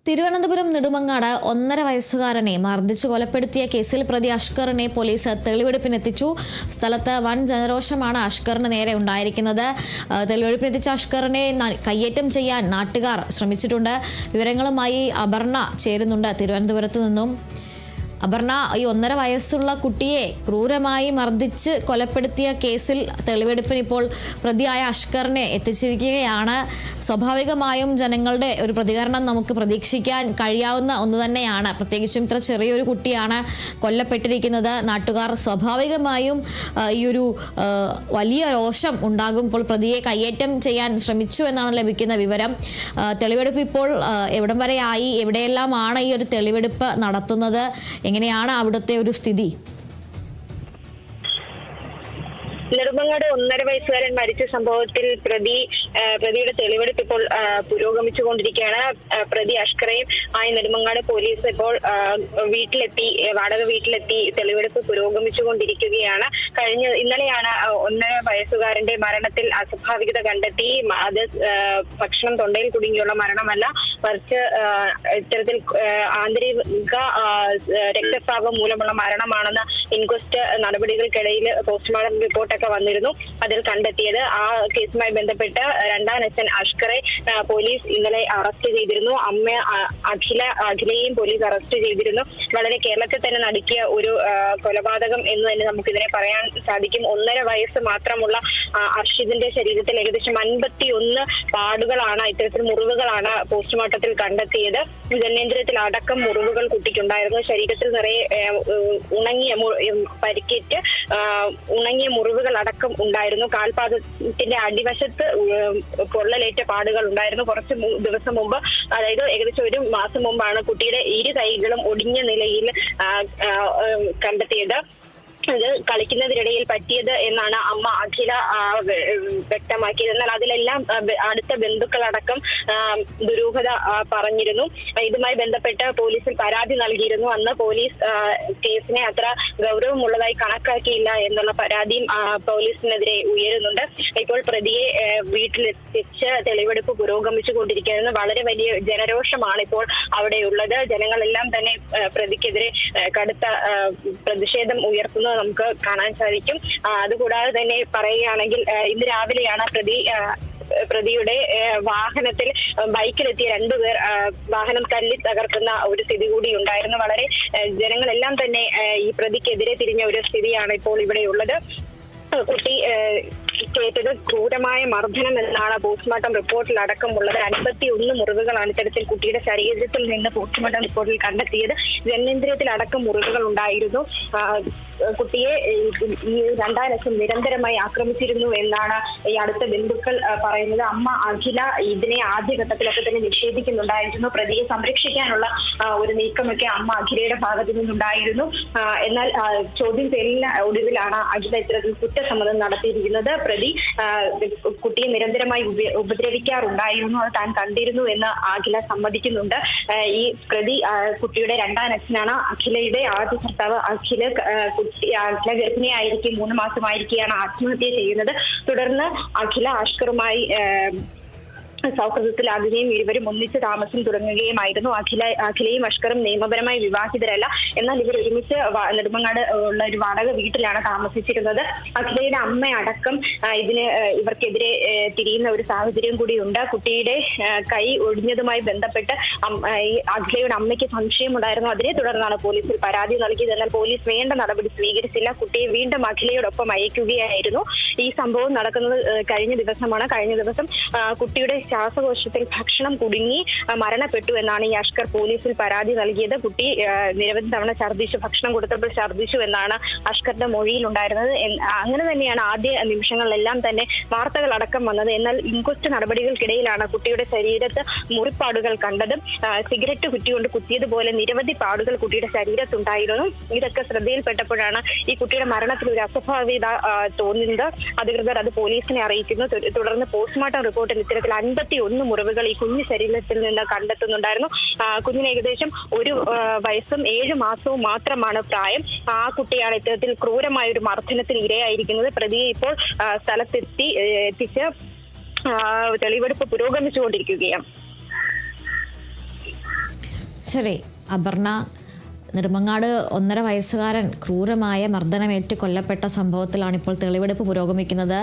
തിരുവനന്തപുരം നെടുമങ്ങാട് 1.5 വയസ്സുകാരനെ മർദ്ദിച്ചു കൊലപ്പെടുത്തിയ കേസിൽ പ്രതി അഷ്കറിനെ പോലീസ് തെളിവെടുപ്പിനെത്തിച്ചു. സ്ഥലത്ത് വൻ ജനരോഷമാണ് അഷ്കറിന് നേരെ ഉണ്ടായിരിക്കുന്നത്. തെളിവെടുപ്പിനെത്തിച്ച അഷ്കറിനെ കയ്യേറ്റം ചെയ്യാൻ നാട്ടുകാർ ശ്രമിച്ചിട്ടുണ്ട്. വിവരങ്ങളുമായി അപർണ ചേരുന്നുണ്ട് തിരുവനന്തപുരത്ത് നിന്നും. അപർണ, ഈ 1.5 വയസ്സുള്ള കുട്ടിയെ ക്രൂരമായി മർദ്ദിച്ച് കൊലപ്പെടുത്തിയ കേസിൽ തെളിവെടുപ്പിന് ഇപ്പോൾ പ്രതിയായ അഷ്കറിനെ എത്തിച്ചിരിക്കുകയാണ്. സ്വാഭാവികമായും ജനങ്ങളുടെ ഒരു പ്രതികരണം നമുക്ക് പ്രതീക്ഷിക്കാൻ കഴിയാവുന്ന ഒന്ന് തന്നെയാണ്. പ്രത്യേകിച്ചും ഇത്ര ചെറിയൊരു കുട്ടിയാണ് കൊല്ലപ്പെട്ടിരിക്കുന്നത്. നാട്ടുകാർ സ്വാഭാവികമായും ഈ ഒരു വലിയ രോഷം ഉണ്ടാകുമ്പോൾ പ്രതിയെ കയ്യേറ്റം ചെയ്യാൻ ശ്രമിച്ചു എന്നാണ് ലഭിക്കുന്ന വിവരം. തെളിവെടുപ്പ് ഇപ്പോൾ എവിടം വരെയായി, എവിടെയെല്ലാമാണ് ഈ ഒരു തെളിവെടുപ്പ് നടത്തുന്നത്, എങ്ങനെയാണ് അവിടുത്തെ ഒരു സ്ഥിതി? നെടുമങ്ങാട് 1.5 വയസ്സുകാരൻ മരിച്ച സംഭവത്തിൽ പ്രതിയുടെ തെളിവെടുപ്പ് ഇപ്പോൾ പുരോഗമിച്ചുകൊണ്ടിരിക്കുകയാണ്. പ്രതി അഷ്കറേയും ആയി നെടുമങ്ങാട് പോലീസ് ഇപ്പോൾ വാടക വീട്ടിലെത്തി തെളിവെടുപ്പ് പുരോഗമിച്ചുകൊണ്ടിരിക്കുകയാണ്. ഇന്നലെയാണ് 1.5 വയസ്സുകാരന്റെ മരണത്തിൽ അസ്വാഭാവികത കണ്ടെത്തി. അത് ഭക്ഷണം തൊണ്ടയിൽ കുടുങ്ങിയുള്ള മരണമല്ല, മറിച്ച് ഇത്തരത്തിൽ ആന്തരിക രക്തസ്രാവം മൂലമുള്ള മരണമാണെന്ന് ഇൻക്വസ്റ്റ് നടപടികൾക്കിടയിൽ പോസ്റ്റ്മോർട്ടം റിപ്പോർട്ട് വന്നിരുന്നു. അതിൽ കണ്ടെത്തിയത് ആ കേസുമായി ബന്ധപ്പെട്ട് 2ാം അച്ഛൻ അഷ്കറെ പോലീസ് ഇന്നലെ അറസ്റ്റ് ചെയ്തിരുന്നു. അമ്മ അഖിലയെയും പോലീസ് അറസ്റ്റ് ചെയ്തിരുന്നു. വളരെ കേരളത്തിൽ തന്നെ നടുക്കിയ ഒരു കൊലപാതകം എന്ന് തന്നെ നമുക്കിതിനെ പറയാൻ സാധിക്കും. 1.5 വയസ്സ് മാത്രമുള്ള അർഷിദിന്റെ ശരീരത്തിൽ ഏകദേശം 51 പാടുകളാണ്, ഇത്തരത്തിൽ മുറിവുകളാണ് പോസ്റ്റ്മോർട്ടത്തിൽ കണ്ടെത്തിയത്. ജനനേന്ദ്രിയത്തിൽ അടക്കം മുറിവുകൾ കുട്ടിക്കുണ്ടായിരുന്നു. ശരീരത്തിൽ നിറയെ പരിക്കേറ്റ് ഉണങ്ങിയ മുറിവുകൾ അടക്കം ഉണ്ടായിരുന്നു. കാൽപാദത്തിന്റെ അടിവശത്ത് പൊള്ളലേറ്റ പാടുകൾ ഉണ്ടായിരുന്നു. കുറച്ച് ദിവസം മുമ്പ്, അതായത് ഏകദേശം 1 മാസം മുമ്പാണ് കുട്ടിയുടെ 2 കൈകളും ഒടിഞ്ഞ നിലയിൽ കണ്ടെത്തിയത്. ഇത് കളിക്കുന്നതിനിടയിൽ പറ്റിയത് എന്നാണ് അമ്മ അഖില വ്യക്തമാക്കിയത്. എന്നാൽ അതിലെല്ലാം അടുത്ത ബന്ധുക്കളടക്കം ദുരൂഹത പറഞ്ഞിരുന്നു. ഇതുമായി ബന്ധപ്പെട്ട് പോലീസിൽ പരാതി നൽകിയിരുന്നു. അന്ന് പോലീസ് കേസിനെ അത്ര ഗൗരവമുള്ളതായി കണക്കാക്കിയില്ല എന്നുള്ള പരാതിയും പോലീസിനെതിരെ ഉയരുന്നുണ്ട്. ഇപ്പോൾ പ്രതിയെ വീട്ടിലെത്തിച്ച് തെളിവെടുപ്പ് പുരോഗമിച്ചുകൊണ്ടിരിക്കുന്നത്. വളരെ വലിയ ജനരോഷമാണ് ഇപ്പോൾ അവിടെയുള്ളത്. ജനങ്ങളെല്ലാം തന്നെ പ്രതിക്കെതിരെ കടുത്ത പ്രതിഷേധം ഉയർത്തുന്നത് നമുക്ക് കാണാൻ സാധിക്കും. അതുകൂടാതെ തന്നെ പറയുകയാണെങ്കിൽ ഇന്ന് രാവിലെയാണ് പ്രതിയുടെ വാഹനത്തിൽ ബൈക്കിലെത്തിയ 2 പേർ വാഹനം തല്ലി തകർക്കുന്ന ഒരു സ്ഥിതി കൂടി ഉണ്ടായിരുന്നു. വളരെ ജനങ്ങളെല്ലാം തന്നെ ഈ പ്രതിക്കെതിരെ തിരിഞ്ഞ ഒരു സ്ഥിതിയാണ് ഇപ്പോൾ ഇവിടെയുള്ളത്. കുട്ടി കേട്ടത് ക്രൂരമായ മർദ്ദനം എന്നാണ് പോസ്റ്റ്മോർട്ടം റിപ്പോർട്ടിൽ അടക്കമുള്ളത്. 51 മുറിവുകളാണ് ഇത്തരത്തിൽ കുട്ടിയുടെ ശരീരത്തിൽ നിന്ന് പോസ്റ്റ്മോർട്ടം റിപ്പോർട്ടിൽ കണ്ടെത്തിയത്. ജനനേന്ദ്രിയത്തിൽ അടക്കം മുറിവുകൾ ഉണ്ടായിരുന്നു. കുട്ടിയെ ഈ 2ാം ലക്ഷം നിരന്തരമായി ആക്രമിച്ചിരുന്നു എന്നാണ് ഈ അടുത്ത ബന്ധുക്കൾ പറയുന്നത്. അമ്മ അഖില ഇതിനെ ആദ്യഘട്ടത്തിലൊക്കെ തന്നെ നിഷേധിക്കുന്നുണ്ടായിരുന്നു. പ്രതിയെ സംരക്ഷിക്കാനുള്ള ഒരു നീക്കമൊക്കെ അമ്മ അഖിലയുടെ ഭാഗത്തു നിന്നുണ്ടായിരുന്നു. എന്നാൽ ചോദ്യം ചെയ്യലിന് ഒടുവിലാണ് അഖില ഇത്തരത്തിൽ കുറ്റസമ്മതം നടത്തിയിരിക്കുന്നത്. പ്രതി കുട്ടിയെ നിരന്തരമായി ഉപദ്രവിക്കാറുണ്ടായിരുന്നു, അത് താൻ കണ്ടിരുന്നു എന്ന് അഖില സമ്മതിക്കുന്നുണ്ട്. ഈ പ്രതി കുട്ടിയുടെ 2ാം അച്ഛനാണ്. അഖിലയുടെ ആദ്യ ഭർത്താവ് അഖില ഗർഭിണിയായിരിക്കും 3 മാസമായിരിക്കെയാണ് ആത്മഹത്യ ചെയ്യുന്നത്. തുടർന്ന് അഖില അഷ്കറുമായി സൗഹൃദത്തിലാകുകയും ഇരുവരും ഒന്നിച്ച് താമസം തുടങ്ങുകയുമായിരുന്നു. അഖിലയും അഷ്കറും നിയമപരമായി വിവാഹിതരല്ല. എന്നാൽ ഇവർ ഒരുമിച്ച് നെടുമങ്ങാട് ഉള്ള ഒരു വാടക വീട്ടിലാണ് താമസിച്ചിരുന്നത്. അഖിലയുടെ അമ്മയടക്കം ഇവർക്കെതിരെ തിരിയുന്ന ഒരു സാഹചര്യം കൂടിയുണ്ട്. കുട്ടിയുടെ കൈ ഒടിഞ്ഞതുമായി ബന്ധപ്പെട്ട് അഖിലയുടെ അമ്മയ്ക്ക് സംശയമുണ്ടായിരുന്നു. അതിനെ തുടർന്നാണ് പോലീസിൽ പരാതി നൽകിയത്. എന്നാൽ പോലീസ് വേണ്ട നടപടി സ്വീകരിച്ചില്ല. കുട്ടിയെ വീണ്ടും അഖിലയോടൊപ്പം അയക്കുകയായിരുന്നു. ഈ സംഭവം നടക്കുന്നത് കഴിഞ്ഞ ദിവസമാണ്. കഴിഞ്ഞ ദിവസം കുട്ടിയുടെ ശ്വാസകോശത്തിൽ ഭക്ഷണം കുടുങ്ങി മരണപ്പെട്ടു എന്നാണ് ഈ അഷ്കർ പോലീസിൽ പരാതി നൽകിയത്. കുട്ടി നിരവധി തവണ ഭക്ഷണം കൊടുത്തപ്പോൾ ഛർദ്ദിച്ചു എന്നാണ് അഷ്കറിന്റെ മൊഴിയിൽ ഉണ്ടായിരുന്നത്. അങ്ങനെ തന്നെയാണ് ആദ്യ നിമിഷങ്ങളിലെല്ലാം തന്നെ വാർത്തകൾ അടക്കം വന്നത്. എന്നാൽ ഇൻക്വസ്റ്റ് നടപടികൾക്കിടയിലാണ് കുട്ടിയുടെ ശരീരത്ത് മുറിപ്പാടുകൾ കണ്ടത്. സിഗരറ്റ് കുറ്റികൊണ്ട് കുത്തിയതുപോലെ നിരവധി പാടുകൾ കുട്ടിയുടെ ശരീരത്തുണ്ടായിരുന്നു. ഇതൊക്കെ ശ്രദ്ധയിൽപ്പെട്ടപ്പോഴാണ് ഈ കുട്ടിയുടെ മരണത്തിൽ ഒരു അസ്വാഭാവികത തോന്നുന്നത്. അധികൃതർ അത് പോലീസിനെ അറിയിക്കുന്നു. തുടർന്ന് പോസ്റ്റ്മോർട്ടം റിപ്പോർട്ടിൽ ഇത്തരത്തിൽ 51 മുറിവുകൾ ഈ കുഞ്ഞു ശരീരത്തിൽ നിന്ന് കണ്ടെത്തുന്നുണ്ടായിരുന്നു. കുഞ്ഞിന് ഏകദേശം 1 വയസ്സും 7 മാസവും മാത്രമാണ് പ്രായം. ആ കുട്ടിയാണ് ഇത്തരത്തിൽ ക്രൂരമായ ഒരു മർദ്ദനത്തിന് ഇരയായിരിക്കുന്നത്. പ്രതിയെ ഇപ്പോൾ എത്തിച്ച് തെളിവെടുപ്പ് പുരോഗമിച്ചുകൊണ്ടിരിക്കുകയാണ്. ശരി അപർണ, നെടുമങ്ങാട് 1.5 വയസ്സുകാരൻ ക്രൂരമായ മർദ്ദനമേറ്റ് കൊല്ലപ്പെട്ട സംഭവത്തിലാണ് ഇപ്പോൾ തെളിവെടുപ്പ് പുരോഗമിക്കുന്നത്.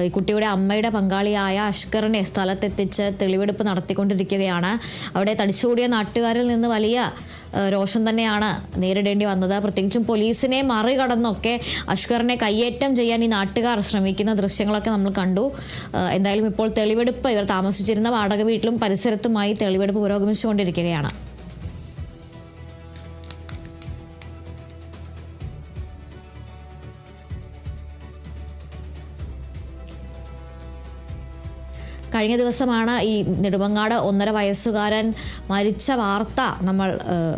ഈ കുട്ടിയുടെ അമ്മയുടെ പങ്കാളിയായ അഷ്കറിനെ സ്ഥലത്തെത്തിച്ച് തെളിവെടുപ്പ് നടത്തിക്കൊണ്ടിരിക്കുകയാണ്. അവിടെ തടിച്ചുകൂടിയ നാട്ടുകാരിൽ നിന്ന് വലിയ രോഷം തന്നെയാണ് നേരിടേണ്ടി വന്നത്. പ്രത്യേകിച്ചും പോലീസിനെ മറികടന്നൊക്കെ അഷ്കറിനെ കയ്യേറ്റം ചെയ്യാൻ ഈ നാട്ടുകാർ ശ്രമിക്കുന്ന ദൃശ്യങ്ങളൊക്കെ നമ്മൾ കണ്ടു. എന്തായാലും ഇപ്പോൾ തെളിവെടുപ്പ് ഇവർ താമസിച്ചിരുന്ന വാടക വീട്ടിലും പരിസരത്തുമായി തെളിവെടുപ്പ് പുരോഗമിച്ചുകൊണ്ടിരിക്കുകയാണ്. കഴിഞ്ഞ ദിവസമാണ് ഈ നെടുമങ്ങാട് 1.5 വയസ്സുകാരൻ മരിച്ച വാർത്ത നമ്മൾ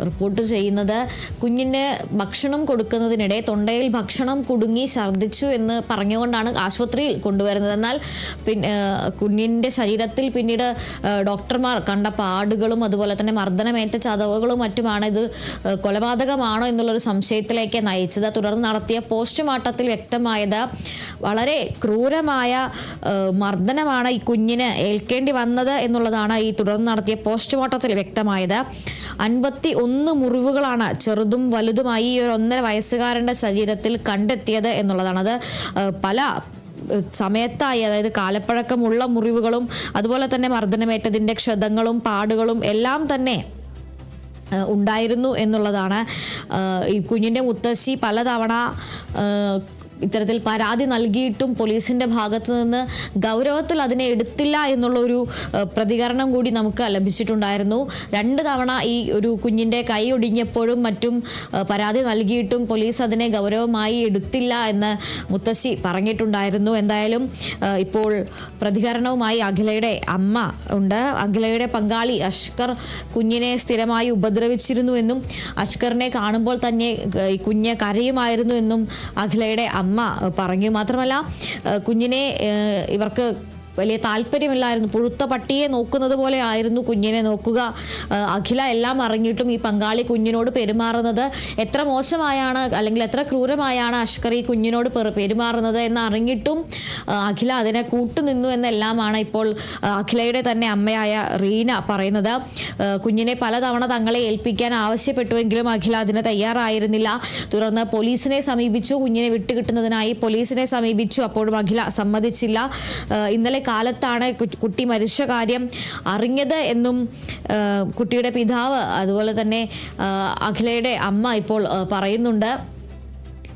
റിപ്പോർട്ട് ചെയ്യുന്നത്. കുഞ്ഞിന് ഭക്ഷണം കൊടുക്കുന്നതിനിടെ തൊണ്ടയിൽ ഭക്ഷണം കുടുങ്ങി ഛർദ്ദിച്ചു എന്ന് പറഞ്ഞുകൊണ്ടാണ് ആശുപത്രിയിൽ കൊണ്ടുവരുന്നത്. എന്നാൽ കുഞ്ഞിൻ്റെ ശരീരത്തിൽ പിന്നീട് ഡോക്ടർമാർ കണ്ട പാടുകളും അതുപോലെ തന്നെ മർദ്ദനമേറ്റ ചതവുകളും മറ്റുമാണ് ഇത് കൊലപാതകമാണോ എന്നുള്ളൊരു സംശയത്തിലേക്ക് നയിച്ചത്. തുടർന്ന് നടത്തിയ പോസ്റ്റ്മോർട്ടത്തിൽ വ്യക്തമായത് വളരെ ക്രൂരമായ മർദ്ദനമാണ് ഈ കുഞ്ഞിന് ഏൽക്കേണ്ടി വന്നത് എന്നുള്ളതാണ് ഈ തുടർന്ന് നടത്തിയ പോസ്റ്റ്മോർട്ടത്തിൽ വ്യക്തമായത്. 51 മുറിവുകളാണ് ചെറുതും വലുതുമായി ഈ ഒരു 1.5 വയസ്സുകാരൻ്റെ ശരീരത്തിൽ കണ്ടെത്തിയത് എന്നുള്ളതാണ്. അത് പല സമയത്തായി, അതായത് കാലപ്പഴക്കമുള്ള മുറിവുകളും അതുപോലെ തന്നെ മർദ്ദനമേറ്റതിൻ്റെ ക്ഷതങ്ങളും പാടുകളും എല്ലാം തന്നെ ഉണ്ടായിരുന്നു എന്നുള്ളതാണ്. ഈ കുഞ്ഞിൻ്റെ മുത്തശ്ശി പലതവണ ഇത്തരത്തിൽ പരാതി നൽകിയിട്ടും പോലീസിൻ്റെ ഭാഗത്ത് നിന്ന് ഗൗരവത്തിൽ അതിനെ എടുത്തില്ല എന്നുള്ളൊരു പ്രതികരണം കൂടി നമുക്ക് ലഭിച്ചിട്ടുണ്ടായിരുന്നു. 2 തവണ ഈ ഒരു കുഞ്ഞിൻ്റെ കൈ ഒടിഞ്ഞപ്പോഴും മറ്റും പരാതി നൽകിയിട്ടും പോലീസ് അതിനെ ഗൗരവമായി എടുത്തില്ല എന്ന് മുത്തശ്ശി പറഞ്ഞിട്ടുണ്ടായിരുന്നു. എന്തായാലും ഇപ്പോൾ പ്രതികരണവുമായി അഖിലയുടെ അമ്മ ഉണ്ട്. അഖിലയുടെ പങ്കാളി അഷ്കർ കുഞ്ഞിനെ സ്ഥിരമായി ഉപദ്രവിച്ചിരുന്നു എന്നും അഷ്കറിനെ കാണുമ്പോൾ തന്നെ ഈ കുഞ്ഞ് കരയുമായിരുന്നു എന്നും അഖിലയുടെ അമ്മ പറഞ്ഞു. മാത്രമല്ല കുഞ്ഞിനെ ഇവർക്ക് വലിയ താല്പര്യമില്ലായിരുന്നു. പുഴുത്ത പട്ടിയെ നോക്കുന്നത് പോലെ ആയിരുന്നു കുഞ്ഞിനെ നോക്കുക. അഖില എല്ലാം അറിഞ്ഞിട്ടും ഈ പങ്കാളി കുഞ്ഞിനോട് പെരുമാറുന്നത് എത്ര മോശമായാണ് അല്ലെങ്കിൽ എത്ര ക്രൂരമായാണ് അഷ്കർ ഈ കുഞ്ഞിനോട് പെരുമാറുന്നത് എന്ന് അറിഞ്ഞിട്ടും അഖില അതിനെ കൂട്ടുനിന്നു എന്നെല്ലാമാണ് ഇപ്പോൾ അഖിലയുടെ തന്നെ അമ്മയായ റീന പറയുന്നത്. കുഞ്ഞിനെ പലതവണ തങ്ങളെ ഏൽപ്പിക്കാൻ ആവശ്യപ്പെട്ടുവെങ്കിലും അഖില അതിന് തയ്യാറായിരുന്നില്ല. തുടർന്ന് പോലീസിനെ സമീപിച്ചു. കുഞ്ഞിനെ വിട്ടുകിട്ടുന്നതിനായി പോലീസിനെ സമീപിച്ചു. അപ്പോഴും അഖില സമ്മതിച്ചില്ല. ഇന്നലെ കാലത്താണ് കുട്ടി മരിച്ച കാര്യം അറിഞ്ഞത് എന്നും കുട്ടിയുടെ പിതാവ് അതുപോലെ തന്നെ അഖിലയുടെ അമ്മ ഇപ്പോൾ പറയുന്നുണ്ട്.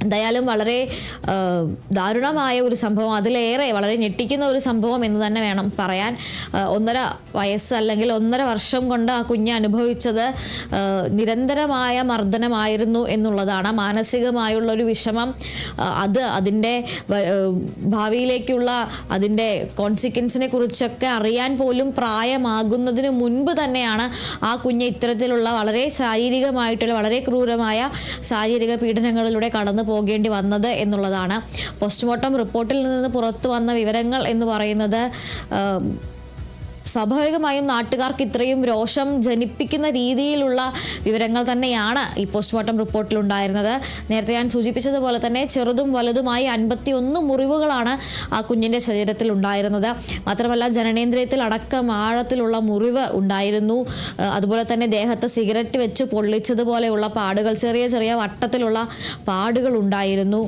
എന്തായാലും വളരെ ദാരുണമായ ഒരു സംഭവം, അതിലേറെ വളരെ ഞെട്ടിക്കുന്ന ഒരു സംഭവം എന്ന് തന്നെ വേണം പറയാൻ. 1.5 വയസ്സ് അല്ലെങ്കിൽ 1.5 വർഷം കൊണ്ട് ആ കുഞ്ഞ് അനുഭവിച്ചത് നിരന്തരമായ മർദ്ദനമായിരുന്നു എന്നുള്ളതാണ്. മാനസികമായുള്ളൊരു വിഷമം, അതിൻ്റെ ഭാവിയിലേക്കുള്ള അതിൻ്റെ കോൺസിക്വൻസിനെ കുറിച്ചൊക്കെ അറിയാൻ പോലും പ്രായമാകുന്നതിന് മുൻപ് തന്നെയാണ് ആ കുഞ്ഞ് ഇത്തരത്തിലുള്ള വളരെ ശാരീരികമായിട്ടുള്ള വളരെ ക്രൂരമായ ശാരീരിക പീഡനങ്ങളിലൂടെ കടന്നു പോകേണ്ടി വന്നത് എന്നുള്ളതാണ്. പോസ്റ്റ്മോർട്ടം റിപ്പോർട്ടിൽ നിന്ന് പുറത്തു വന്ന വിവരങ്ങൾ എന്ന് പറയുന്നത് സ്വാഭാവികമായും നാട്ടുകാർക്ക് ഇത്രയും രോഷം ജനിപ്പിക്കുന്ന രീതിയിലുള്ള വിവരങ്ങൾ തന്നെയാണ് ഈ പോസ്റ്റ്മോർട്ടം റിപ്പോർട്ടിലുണ്ടായിരുന്നത്. നേരത്തെ ഞാൻ സൂചിപ്പിച്ചതുപോലെ തന്നെ ചെറുതും വലുതുമായി 51 മുറിവുകളാണ് ആ കുഞ്ഞിൻ്റെ ശരീരത്തിൽ ഉണ്ടായിരുന്നത്. മാത്രമല്ല ജനനേന്ദ്രിയത്തിൽ അടക്കം ആഴത്തിലുള്ള മുറിവ് ഉണ്ടായിരുന്നു. അതുപോലെ തന്നെ ദേഹത്ത് സിഗരറ്റ് വെച്ച് പൊള്ളിച്ചതുപോലെയുള്ള പാടുകൾ, ചെറിയ ചെറിയ വട്ടത്തിലുള്ള പാടുകൾ ഉണ്ടായിരുന്നു.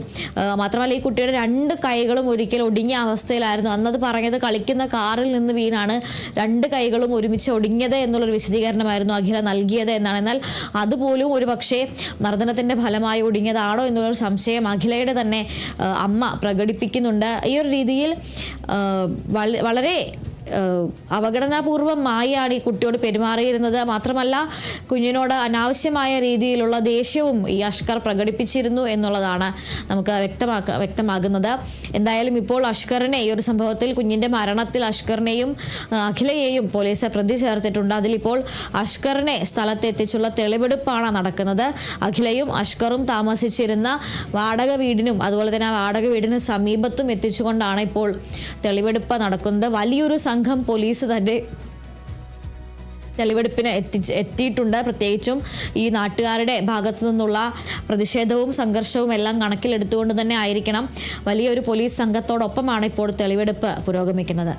മാത്രമല്ല ഈ കുട്ടിയുടെ 2 കൈകളും ഒരിക്കൽ ഒടിഞ്ഞ അവസ്ഥയിലായിരുന്നു. അന്നത് പറഞ്ഞത് കളിക്കുന്ന കാറിൽ നിന്ന് വീണാണ് 2 കൈകളും ഒരുമിച്ച് ഒടിഞ്ഞത് എന്നുള്ളൊരു വിശദീകരണമായിരുന്നു അഖില നൽകിയത് എന്നാണ്. എന്നാൽ അതുപോലും ഒരു പക്ഷേ മർദ്ദനത്തിൻ്റെ ഫലമായി ഒടിഞ്ഞതാണോ എന്നുള്ളൊരു സംശയം അഖിലയുടെ തന്നെ അമ്മ പ്രകടിപ്പിക്കുന്നുണ്ട്. ഈ ഒരു രീതിയിൽ വളരെ അവഗണനാപൂർവമായാണ് ഈ കുട്ടിയോട് പെരുമാറിയിരുന്നത്. മാത്രമല്ല കുഞ്ഞിനോട് അനാവശ്യമായ രീതിയിലുള്ള ദേഷ്യവും ഈ അഷ്കർ പ്രകടിപ്പിച്ചിരുന്നു എന്നുള്ളതാണ് നമുക്ക് വ്യക്തമാകുന്നത്. എന്തായാലും ഇപ്പോൾ അഷ്കറിനെ ഈ ഒരു സംഭവത്തിൽ കുഞ്ഞിൻ്റെ മരണത്തിൽ അഷ്കറിനെയും അഖിലയെയും പോലീസ് പ്രതി ചേർത്തിട്ടുണ്ട്. അതിലിപ്പോൾ അഷ്കറിനെ സ്ഥലത്തെത്തിച്ചുള്ള തെളിവെടുപ്പാണ് നടക്കുന്നത്. അഖിലയും അഷ്കറും താമസിച്ചിരുന്ന വാടക വീടിനും അതുപോലെ തന്നെ ആ വാടക വീടിന് സമീപത്തും എത്തിച്ചുകൊണ്ടാണ് ഇപ്പോൾ തെളിവെടുപ്പ് നടക്കുന്നത്. വലിയൊരു സംഘം പോലീസ് തന്നെ തെളിവെടുപ്പിന് എത്തിയിട്ടുണ്ട്. പ്രത്യേകിച്ചും ഈ നാട്ടുകാരുടെ ഭാഗത്തു നിന്നുള്ള പ്രതിഷേധവും സംഘർഷവും എല്ലാം കണക്കിലെടുത്തുകൊണ്ട് തന്നെ ആയിരിക്കണം വലിയൊരു പോലീസ് സംഘത്തോടൊപ്പമാണ് ഇപ്പോൾ തെളിവെടുപ്പ് പുരോഗമിക്കുന്നത്.